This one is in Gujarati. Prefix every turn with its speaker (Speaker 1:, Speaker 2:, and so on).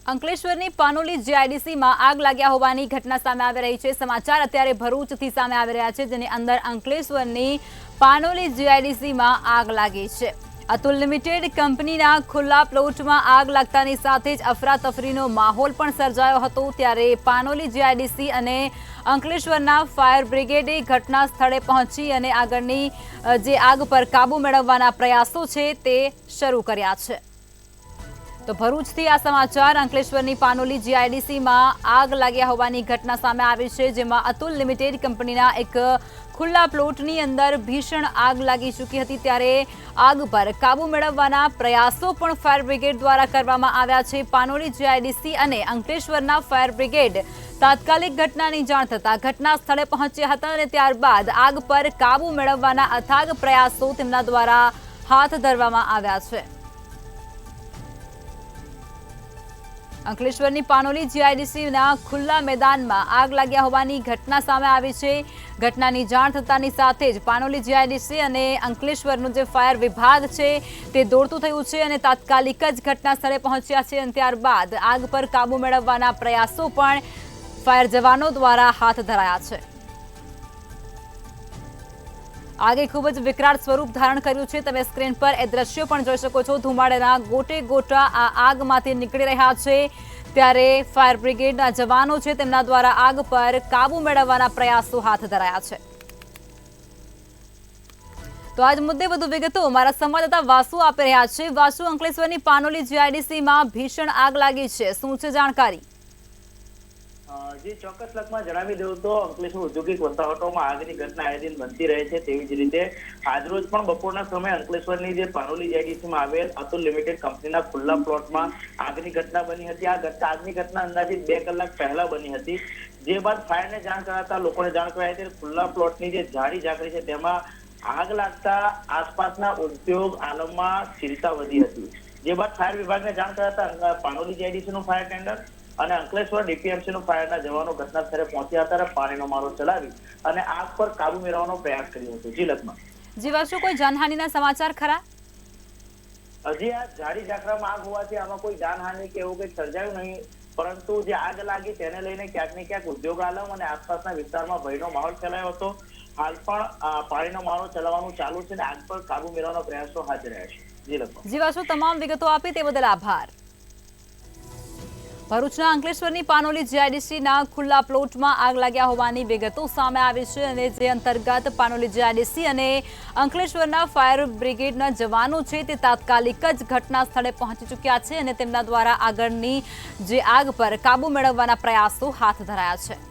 Speaker 1: અંકલેશ્વરની પાનોલી જીઆઈડીસીમાં આગ લાગ્યા હોવાની ઘટના સામે આવી રહી છે। સમાચાર અત્યારે ભરૂચથી સામે આવી રહ્યા છે, જેની અંદર અંકલેશ્વરની પાનોલી જીઆઈડીસીમાં આગ લાગી છે। અતુલ લિમિટેડ કંપનીના ખુલ્લા પ્લોટમાં આગ લાગતાની સાથે જ અફરાતફરીનો માહોલ પણ સર્જાયો હતો। ત્યારે પાનોલી જીઆઈડીસી અને અંકલેશ્વરના ફાયર બ્રિગેડે ઘટના સ્થળે પહોંચી અને આગળની જે આગ પર કાબુ મેળવવાના પ્રયાસો છે તે શરૂ કર્યા છે। તો ભરૂચથી આ સમાચાર। અંકલેશ્વરની પાનોલી જીઆઈડીસીમાં આગ લાગ્યા હોવાની ઘટના સામે આવી છે, જેમાં અતુલ લિમિટેડ કંપનીના એક ખુલ્લા પ્લોટની અંદર ભીષણ આગ લાગી ચૂકી હતી। ત્યારે આગ પર કાબુ મેળવવાના પ્રયાસો પણ ફાયર બ્રિગેડ દ્વારા કરવામાં આવ્યા છે। પાનોલી જીઆઈડીસી અને અંકલેશ્વરના ફાયર બ્રિગેડ તાત્કાલિક ઘટનાની જાણ થતાં ઘટના સ્થળે પહોંચ્યા હતા અને ત્યારબાદ આગ પર કાબુ મેળવવાના અથાગ પ્રયાસો તેમના દ્વારા હાથ ધરવામાં આવ્યા છે। અંકલેશ્વરની પાનોલી જીઆઈડીસીના ખુલ્લા મેદાનમાં આગ લાગ્યા હોવાની ઘટના સામે આવી છે। ઘટનાની જાણ થતાની સાથે જ પાનોલી જીઆઈડીસી અને અંકલેશ્વરનું જે ફાયર વિભાગ છે તે દોડતું થયું છે અને તાત્કાલિક જ ઘટના સ્થળે પહોંચ્યા છે અને ત્યારબાદ આગ પર કાબુ મેળવવાના પ્રયાસો પણ ફાયર જવાનો દ્વારા હાથ ધરાયા છે। આગે ખૂબ જ વિકરાળ સ્વરૂપ ધારણ કર્યું છે। તમે સ્ક્રીન પર એ દ્રશ્યો પણ જોઈ શકો છો। ધુમાડાના ગોટે ગોટા આ આગમાંથી નીકળી રહ્યા છે। ત્યારે ફાયર બ્રિગેડના જવાનો છે તેમના દ્વારા આગ પર કાબુ મેળવવાના પ્રયાસો હાથ ધરાયા છે। તો આજ મુદ્દે વધુ વિગતો અમારા સંવાદદાતા વાસુ આપી રહ્યા છે। વાસુ, અંકલેશ્વરની પાનોલી જીઆઈડીસીમાં ભીષણ આગ લાગી છે, શું છે જાણકારી?
Speaker 2: જે ચોક્કસ લખમાં જણાવી દઉં તો અંકલેશ્વર ઔદ્યોગિક વસાહતોમાં આગની ઘટના આए दिन બનતી રહે છે। તેવી જ રીતે આજરોજ પણ બપોરના સમયે અંકલેશ્વરની જે પાનોલી જીઆઈડીસીમાં આવેલ અતુલ લિમિટેડ કંપનીના ખુલ્લા પ્લોટમાં આગની ઘટના બની હતી। આગની ઘટના અંદાજિત 2 કલાક પહેલા બની હતી। જે બાદ ફાયરને જાણ કરાતા લોકોને જાણ કરાઈ હતી। ખુલ્લા પ્લોટની જે જાડી ઝાકડી છે તેમાં આગ લાગતા આસપાસના ઉદ્યોગ આલમમાં ચિંતા વધી હતી। જે બાદ ફાયર વિભાગને જાણ કરાતા પાનોલી જીઆઈડીસીનું ફાયર ટેન્ડર અને અંકલેશ્વર ડીપીએમસીનું ફાયરના જવાનો ઘટના સ્થળે પહોંચ્યા હતા અને પાણીનો મારો ચલાવી અને આગ પર કાબુ મેળવવાનો પ્રયાસ કર્યો હતો। જી લખમાં
Speaker 1: જી વાસુ, કોઈ જાનહાનિના સમાચાર ખરા?
Speaker 2: હજી આ જાડી ઝાકરામાં આગ હોવાથી આમાં કોઈ જાનહાનિ કે એવું કંઈ સર્જાયું નહીં, પરંતુ જે આગ લાગી તેને લઈને ક્યાંક ને ક્યાંક ઉદ્યોગ આલમ અને આસપાસના વિસ્તારમાં ભયનો માહોલ ફેલાયો હતો। હાલ પણ પાણીનો મારો ચલાવવાનું ચાલુ છે અને આગ પર કાબુ મેળવવાનો પ્રયાસો હાથ ધરાયા છે। જી લખમાં
Speaker 1: જી વાસુ, તમામ વિગતો આપી તે બદલ આભાર। ભરૂચના અંકલેશ્વરની પાનોલી જીઆઈડીસીના ખુલ્લા પ્લોટમાં આગ લાગ્યા હોવાની વિગતો સામે આવી છે અને જે અંતર્ગત પાનોલી જીઆઈડીસી અને અંકલેશ્વરના ફાયર બ્રિગેડના જવાનો છે તે તાત્કાલિક જ ઘટના સ્થળે પહોંચી ચૂક્યા છે અને તેમના દ્વારા આગળની જે આગ પર કાબુ મેળવવાના પ્રયાસો હાથ ધરાયા છે।